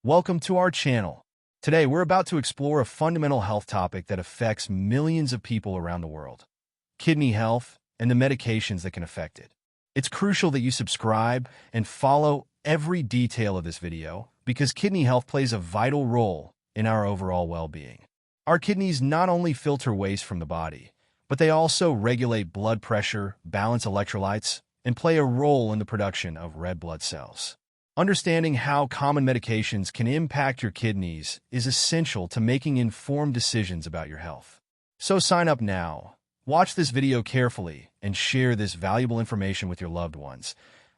Welcome to our channel. Today, we're about to explore a fundamental health topic that affects millions of people around the world: kidney health and the medications that can affect it. It's crucial that you subscribe and follow every detail of this video because kidney health plays a vital role in our overall well-being. Our kidneys not only filter waste from the body, but they also regulate blood pressure, balance electrolytes, and play a role in the production of red blood cells. Understanding how common medications can impact your kidneys is essential to making informed decisions about your health. So sign up now, watch this video carefully, and share this valuable information with your loved ones,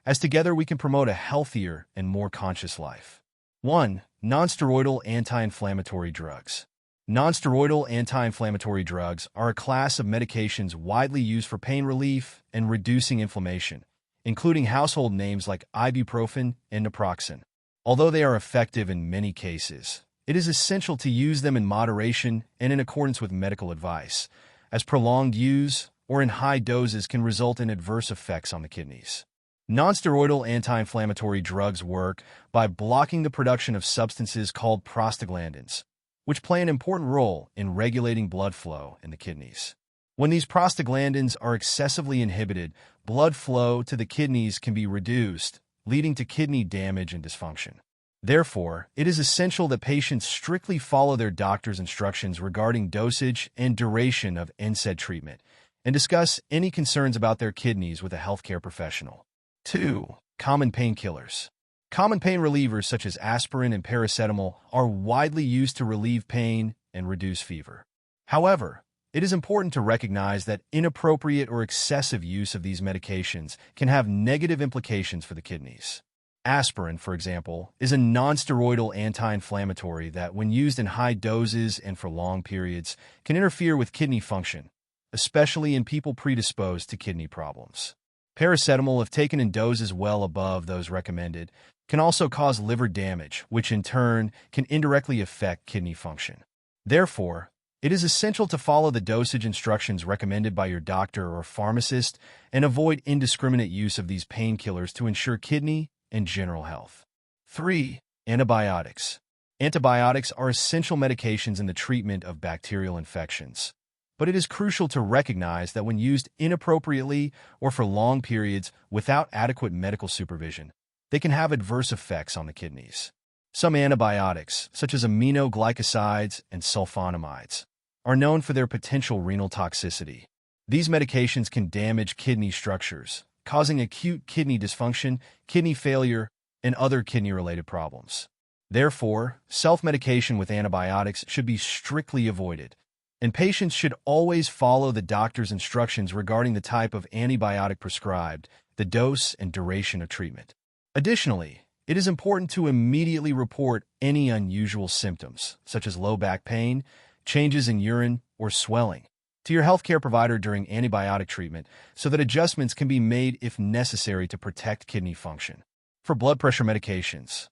as together we can promote a healthier and more conscious life. 1. Nonsteroidal anti-inflammatory drugs. Nonsteroidal anti-inflammatory drugs are a class of medications widely used for pain relief and reducing inflammation, including household names like ibuprofen and naproxen. Although they are effective in many cases, it is essential to use them in moderation and in accordance with medical advice, as prolonged use or in high doses can result in adverse effects on the kidneys. Nonsteroidal anti-inflammatory drugs work by blocking the production of substances called prostaglandins, which play an important role in regulating blood flow in the kidneys. When these prostaglandins are excessively inhibited, blood flow to the kidneys can be reduced, leading to kidney damage and dysfunction. Therefore, it is essential that patients strictly follow their doctor's instructions regarding dosage and duration of NSAID treatment, and discuss any concerns about their kidneys with a healthcare professional. 2. Common painkillers. Common pain relievers such as aspirin and paracetamol are widely used to relieve pain and reduce fever. However, it is important to recognize that inappropriate or excessive use of these medications can have negative implications for the kidneys. Aspirin, for example, is a nonsteroidal anti-inflammatory that, when used in high doses and for long periods, can interfere with kidney function, especially in people predisposed to kidney problems. Paracetamol, if taken in doses well above those recommended, can also cause liver damage, which in turn can indirectly affect kidney function. Therefore, it is essential to follow the dosage instructions recommended by your doctor or pharmacist and avoid indiscriminate use of these painkillers to ensure kidney and general health. 3. Antibiotics. Antibiotics are essential medications in the treatment of bacterial infections, but it is crucial to recognize that when used inappropriately or for long periods without adequate medical supervision, they can have adverse effects on the kidneys. Some antibiotics, such as aminoglycosides and sulfonamides, are known for their potential renal toxicity. These medications can damage kidney structures, causing acute kidney dysfunction, kidney failure, and other kidney-related problems. Therefore, self-medication with antibiotics should be strictly avoided, and patients should always follow the doctor's instructions regarding the type of antibiotic prescribed, the dose, and duration of treatment. Additionally, it is important to immediately report any unusual symptoms, such as low back pain, changes in urine, or swelling, to your healthcare provider during antibiotic treatment so that adjustments can be made if necessary to protect kidney function. For blood pressure medications,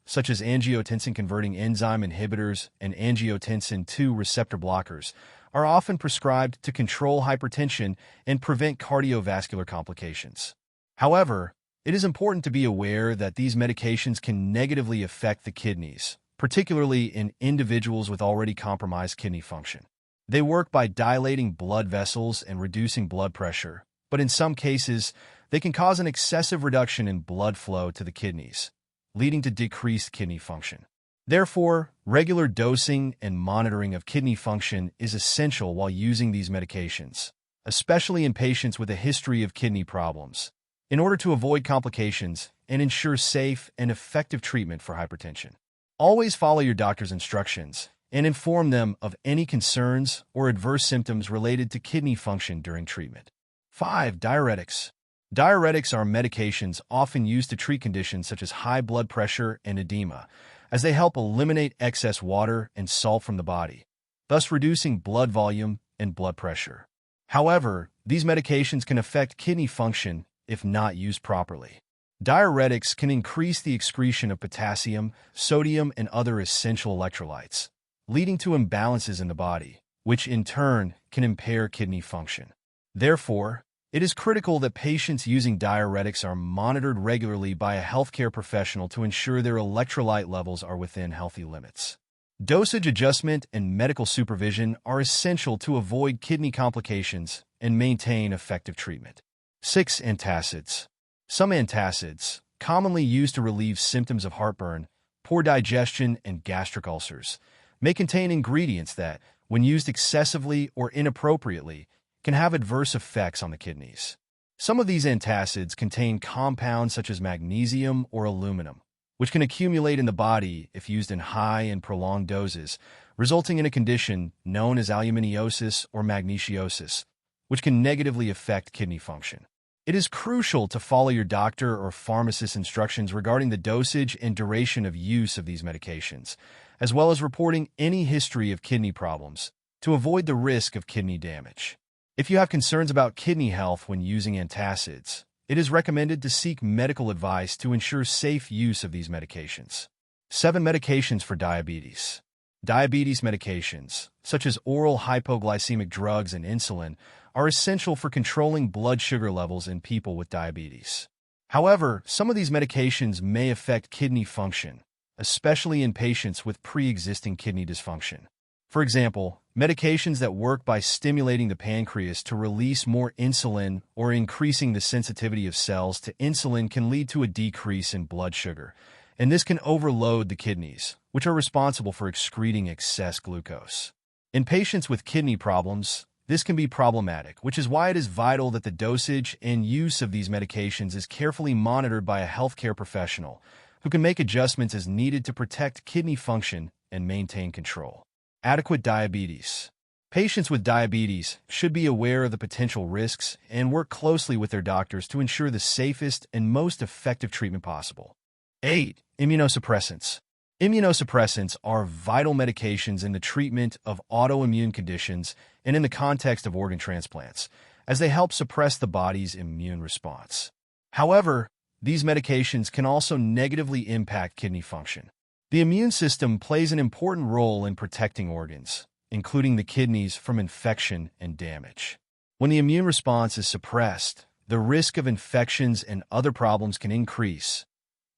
such as angiotensin-converting enzyme inhibitors and angiotensin II receptor blockers, are often prescribed to control hypertension and prevent cardiovascular complications. However, it is important to be aware that these medications can negatively affect the kidneys, particularly in individuals with already compromised kidney function. They work by dilating blood vessels and reducing blood pressure, but in some cases, they can cause an excessive reduction in blood flow to the kidneys, leading to decreased kidney function. Therefore, regular dosing and monitoring of kidney function is essential while using these medications, especially in patients with a history of kidney problems, in order to avoid complications and ensure safe and effective treatment for hypertension. Always follow your doctor's instructions and inform them of any concerns or adverse symptoms related to kidney function during treatment. 5. Diuretics. Diuretics are medications often used to treat conditions such as high blood pressure and edema, as they help eliminate excess water and salt from the body, thus reducing blood volume and blood pressure. However, these medications can affect kidney function if not used properly. Diuretics can increase the excretion of potassium, sodium, and other essential electrolytes, leading to imbalances in the body, which in turn can impair kidney function. Therefore, It is critical that patients using diuretics are monitored regularly by a healthcare professional to ensure their electrolyte levels are within healthy limits. Dosage adjustment and medical supervision are essential to avoid kidney complications and maintain effective treatment. 6. Antacids. Some antacids, commonly used to relieve symptoms of heartburn, poor digestion, and gastric ulcers, may contain ingredients that, when used excessively or inappropriately, can have adverse effects on the kidneys. Some of these antacids contain compounds such as magnesium or aluminum, which can accumulate in the body if used in high and prolonged doses, resulting in a condition known as aluminiosis or magnesiosis, which can negatively affect kidney function. It is crucial to follow your doctor or pharmacist's instructions regarding the dosage and duration of use of these medications, as well as reporting any history of kidney problems to avoid the risk of kidney damage. If you have concerns about kidney health when using antacids, it is recommended to seek medical advice to ensure safe use of these medications. 7. Medications for diabetes. Diabetes medications, such as oral hypoglycemic drugs and insulin, are essential for controlling blood sugar levels in people with diabetes. However, some of these medications may affect kidney function, especially in patients with pre-existing kidney dysfunction. For example, medications that work by stimulating the pancreas to release more insulin or increasing the sensitivity of cells to insulin can lead to a decrease in blood sugar, and this can overload the kidneys, which are responsible for excreting excess glucose. In patients with kidney problems, this can be problematic, which is why it is vital that the dosage and use of these medications is carefully monitored by a healthcare professional who can make adjustments as needed to protect kidney function and maintain control. Adequate diabetes. Patients with diabetes should be aware of the potential risks and work closely with their doctors to ensure the safest and most effective treatment possible. 8. Immunosuppressants. Immunosuppressants are vital medications in the treatment of autoimmune conditions and in the context of organ transplants, as they help suppress the body's immune response. However, these medications can also negatively impact kidney function. The immune system plays an important role in protecting organs, including the kidneys, from infection and damage. When the immune response is suppressed, the risk of infections and other problems can increase,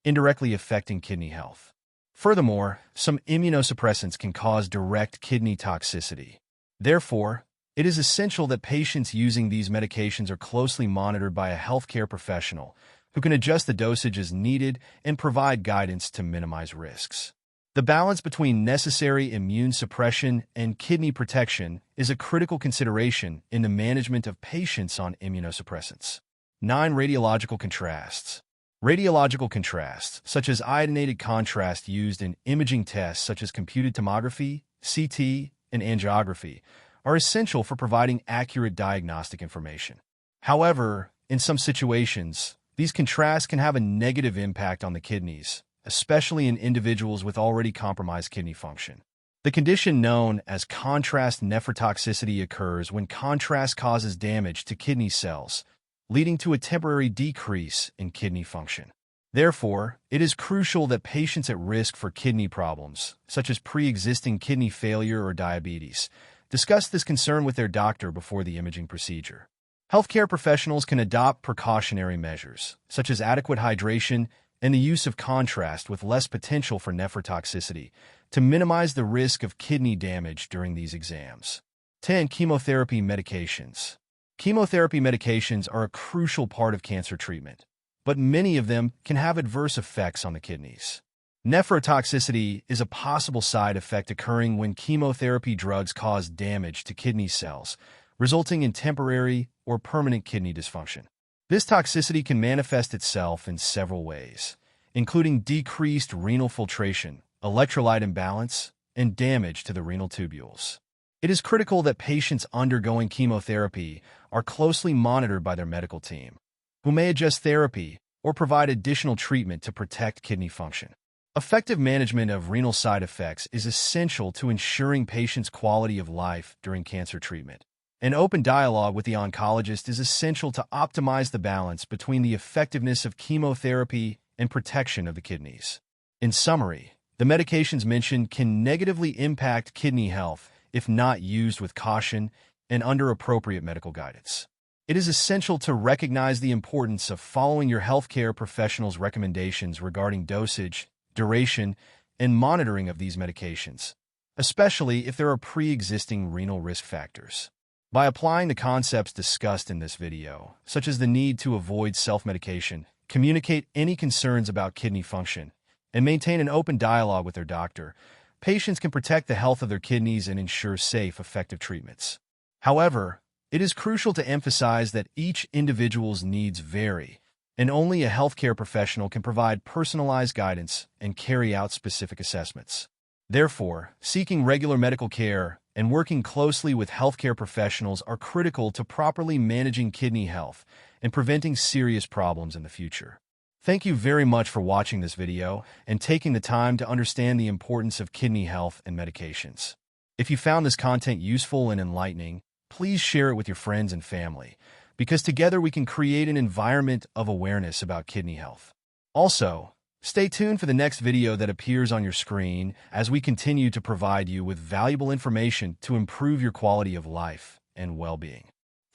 indirectly affecting kidney health. Furthermore, some immunosuppressants can cause direct kidney toxicity. Therefore, it is essential that patients using these medications are closely monitored by a healthcare professional who can adjust the dosage as needed and provide guidance to minimize risks. The balance between necessary immune suppression and kidney protection is a critical consideration in the management of patients on immunosuppressants. 9. Radiological contrasts. Radiological contrasts, such as iodinated contrast used in imaging tests such as computed tomography, CT, and angiography, are essential for providing accurate diagnostic information. However, in some situations, these contrasts can have a negative impact on the kidneys, especially in individuals with already compromised kidney function. The condition known as contrast nephrotoxicity occurs when contrast causes damage to kidney cells, leading to a temporary decrease in kidney function. Therefore, it is crucial that patients at risk for kidney problems, such as pre-existing kidney failure or diabetes, discuss this concern with their doctor before the imaging procedure. Healthcare professionals can adopt precautionary measures, such as adequate hydration and the use of contrast with less potential for nephrotoxicity, to minimize the risk of kidney damage during these exams. 10. Chemotherapy medications. Chemotherapy medications are a crucial part of cancer treatment, but many of them can have adverse effects on the kidneys. Nephrotoxicity is a possible side effect occurring when chemotherapy drugs cause damage to kidney cells, resulting in temporary or permanent kidney dysfunction. This toxicity can manifest itself in several ways, including decreased renal filtration, electrolyte imbalance, and damage to the renal tubules. It is critical that patients undergoing chemotherapy are closely monitored by their medical team, who may adjust therapy or provide additional treatment to protect kidney function. Effective management of renal side effects is essential to ensuring patients' quality of life during cancer treatment. An open dialogue with the oncologist is essential to optimize the balance between the effectiveness of chemotherapy and protection of the kidneys. In summary, the medications mentioned can negatively impact kidney health if not used with caution and under appropriate medical guidance. It is essential to recognize the importance of following your healthcare professional's recommendations regarding dosage, duration, and monitoring of these medications, especially if there are pre-existing renal risk factors. By applying the concepts discussed in this video, such as the need to avoid self-medication, communicate any concerns about kidney function, and maintain an open dialogue with their doctor, patients can protect the health of their kidneys and ensure safe, effective treatments. However, it is crucial to emphasize that each individual's needs vary, and only a healthcare professional can provide personalized guidance and carry out specific assessments. Therefore, seeking regular medical care and working closely with healthcare professionals are critical to properly managing kidney health and preventing serious problems in the future. Thank you very much for watching this video and taking the time to understand the importance of kidney health and medications. If you found this content useful and enlightening, please share it with your friends and family, because together we can create an environment of awareness about kidney health. Also, stay tuned for the next video that appears on your screen as we continue to provide you with valuable information to improve your quality of life and well-being.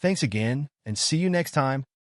Thanks again, and see you next time.